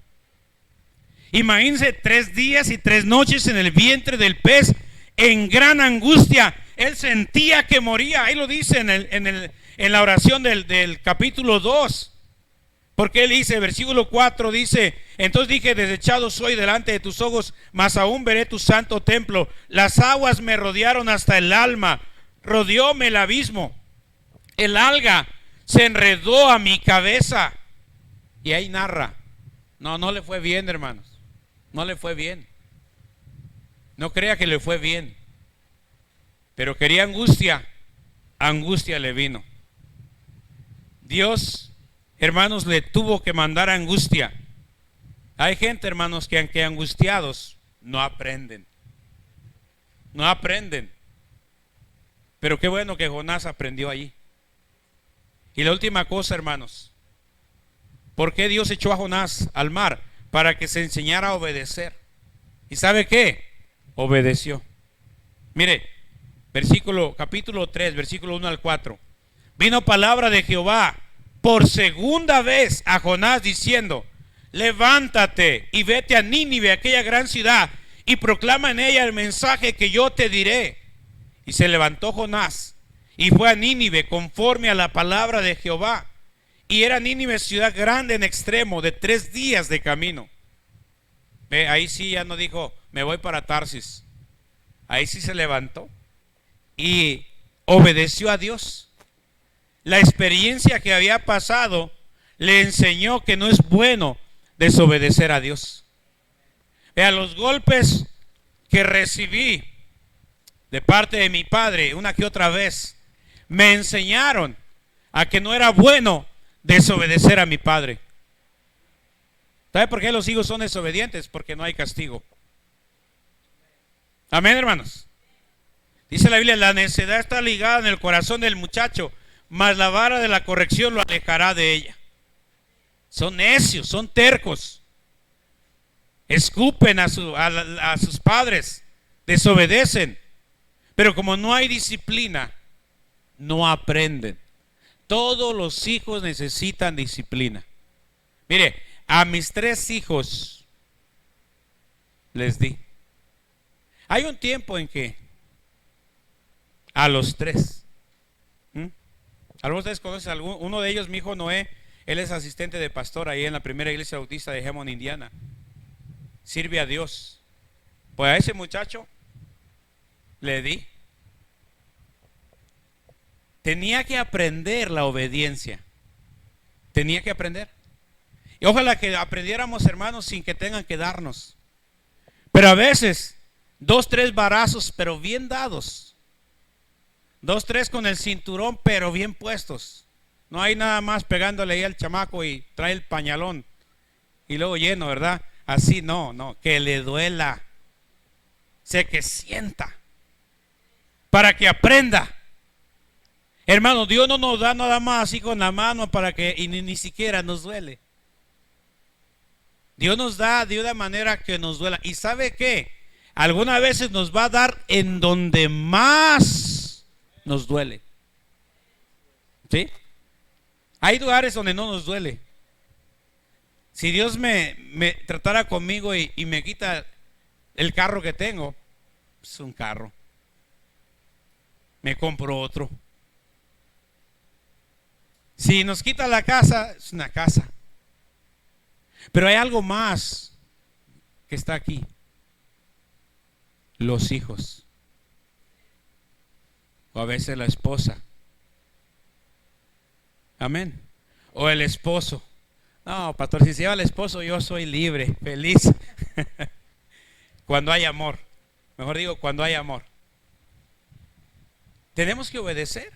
Imagínense 3 días y 3 noches en el vientre del pez en gran angustia. Él sentía que moría. Ahí lo dice en la oración del capítulo 2. Porque él dice, versículo 4 dice: entonces dije, desechado soy delante de tus ojos, mas aún veré tu santo templo. Las aguas me rodearon hasta el alma, rodeóme el abismo, el alga se enredó a mi cabeza. Y ahí narra. No le fue bien, hermanos. No le fue bien. No crea que le fue bien. Pero quería angustia. Angustia le vino. Dios, hermanos, le tuvo que mandar angustia. Hay gente, hermanos, que aunque angustiados, no aprenden. No aprenden. Pero qué bueno que Jonás aprendió allí. Y la última cosa, hermanos, ¿por qué Dios echó a Jonás al mar? Para que se enseñara a obedecer. ¿Y sabe qué? Obedeció. Mire, capítulo 3, versículo 1 al 4. Vino palabra de Jehová por segunda vez a Jonás diciendo: levántate y vete a Nínive, aquella gran ciudad, y proclama en ella el mensaje que yo te diré. Y se levantó Jonás y fue a Nínive conforme a la palabra de Jehová. Y era Nínive ciudad grande en extremo, de 3 días de camino. Ahí sí ya no dijo, me voy para Tarsis. Ahí sí se levantó y obedeció a Dios. La experiencia que había pasado le enseñó que no es bueno desobedecer a Dios. Vea, los golpes que recibí de parte de mi padre una que otra vez me enseñaron a que no era bueno desobedecer a mi padre. ¿Sabe por qué los hijos son desobedientes? Porque no hay castigo. Amén, hermanos. Dice la Biblia: la necedad está ligada en el corazón del muchacho, mas la vara de la corrección lo alejará de ella. Son necios, son tercos. Escupen a sus padres, desobedecen. Pero como no hay disciplina, no aprenden. Todos los hijos necesitan disciplina. Mire, a mis 3 hijos les di. Hay un tiempo en que a los 3. ¿Algunos de ustedes conocen uno de ellos? Mi hijo Noé, él es asistente de pastor ahí en la primera iglesia bautista de Hammond, Indiana. Sirve a Dios. Pues a ese muchacho le di. Tenía que aprender la obediencia. Tenía que aprender. Y ojalá que aprendiéramos, hermanos, sin que tengan que darnos. Pero a veces 2, 3 varazos, pero bien dados. 2, 3 con el cinturón, pero bien puestos. No hay nada más pegándole ahí al chamaco y trae el pañalón y luego lleno, ¿verdad? Así no, que le duela. Sé que sienta. Para que aprenda. Hermano, Dios no nos da nada más así con la mano para que y ni siquiera nos duele. Dios nos da de una manera que nos duela. ¿Y sabe qué? Algunas veces nos va a dar en donde más nos duele. ¿Sí? Hay lugares donde no nos duele. Si Dios me tratara conmigo y me quita el carro que tengo, es un carro. Me compro otro. Si nos quita la casa, es una casa. Pero hay algo más que está aquí. Los hijos. O a veces la esposa. Amén. O el esposo. No, pastor, si se lleva el esposo, yo soy libre, feliz. Cuando hay amor. Mejor digo, cuando hay amor. Tenemos que obedecer.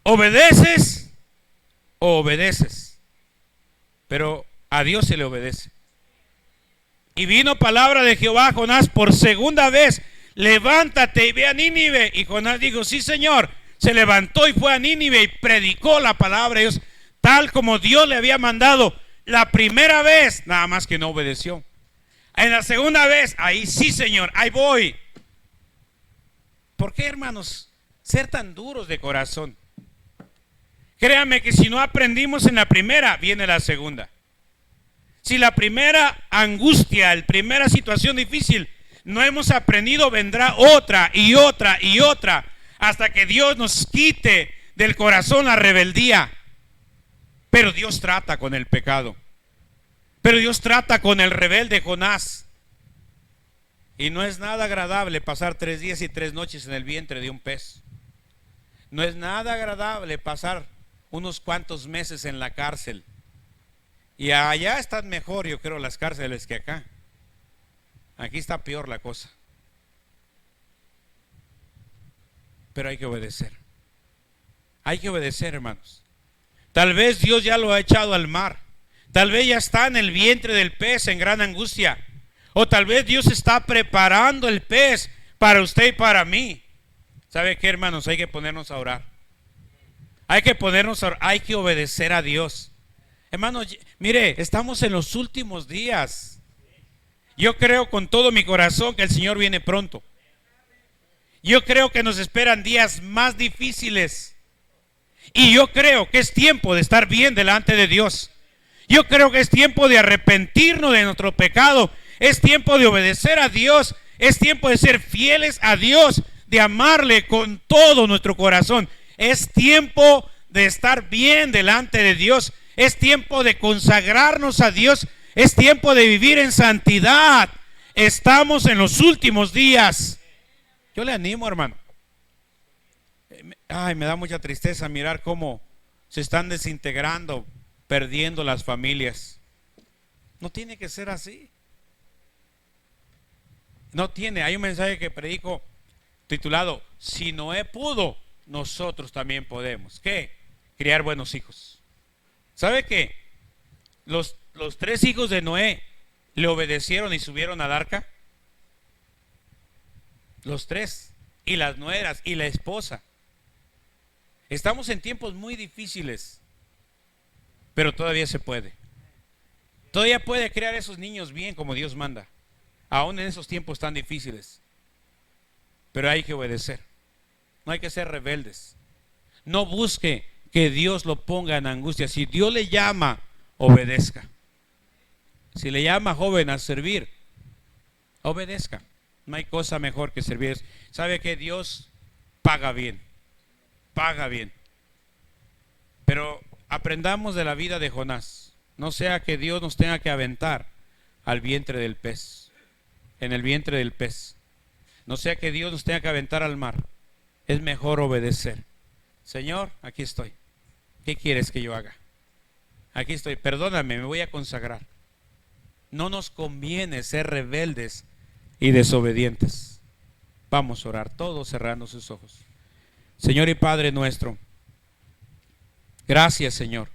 ¿Obedeces o obedeces? Pero a Dios se le obedece. Y vino palabra de Jehová a Jonás por segunda vez: levántate y ve a Nínive. Y Jonás dijo: sí, Señor. Se levantó y fue a Nínive y predicó la palabra de Dios, tal como Dios le había mandado la primera vez, nada más que no obedeció. En la segunda vez, ahí sí, Señor, ahí voy. ¿Por qué, hermanos, ser tan duros de corazón? Créanme que si no aprendimos en la primera, viene la segunda. Si la primera angustia, la primera situación difícil, no hemos aprendido, vendrá otra y otra y otra, hasta que Dios nos quite del corazón la rebeldía. Pero Dios trata con el pecado. Pero Dios trata con el rebelde Jonás. Y no es nada agradable pasar 3 días y 3 noches en el vientre de un pez. No es nada agradable pasar unos cuantos meses en la cárcel. Y allá están mejor, yo creo, las cárceles que acá. Aquí está peor la cosa. Pero hay que obedecer. Hay que obedecer, hermanos. Tal vez Dios ya lo ha echado al mar. Tal vez ya está en el vientre del pez en gran angustia. O tal vez Dios está preparando el pez para usted y para mí. ¿Sabe qué, hermanos? Hay que ponernos a orar. Hay que ponernos a orar. Hay que obedecer a Dios. Hermanos, mire, estamos en los últimos días. Yo creo con todo mi corazón que el Señor viene pronto. Yo creo que nos esperan días más difíciles. Y yo creo que es tiempo de estar bien delante de Dios. Yo creo que es tiempo de arrepentirnos de nuestro pecado. Es tiempo de obedecer a Dios. Es tiempo de ser fieles a Dios, de amarle con todo nuestro corazón. Es tiempo de estar bien delante de Dios. Es tiempo de consagrarnos a Dios. Es tiempo de vivir en santidad. Estamos en los últimos días. Yo le animo, hermano. Ay, me da mucha tristeza mirar cómo se están desintegrando, perdiendo las familias. No tiene que ser así. No tiene. Hay un mensaje que predico titulado: si Noé pudo, nosotros también podemos. ¿Qué? Criar buenos hijos. ¿Sabe qué? Los 3 hijos de Noé le obedecieron y subieron al arca. Los 3, y las nueras y la esposa. Estamos en tiempos muy difíciles, pero todavía se puede. Todavía puede criar esos niños bien como Dios manda, aún en esos tiempos tan difíciles. Pero hay que obedecer. No hay que ser rebeldes. No busque que Dios lo ponga en angustia. Si Dios le llama, obedezca. Si le llama, joven, a servir, obedezca. No hay cosa mejor que servir. ¿Sabe que Dios paga bien? Paga bien. Pero aprendamos de la vida de Jonás. No sea que Dios nos tenga que aventar al vientre del pez. En el vientre del pez. No sea que Dios nos tenga que aventar al mar. Es mejor obedecer. Señor, aquí estoy. ¿Qué quieres que yo haga? Aquí estoy. Perdóname, me voy a consagrar. No nos conviene ser rebeldes y desobedientes. Vamos a orar, todos cerrando sus ojos. Señor y Padre nuestro, gracias, Señor,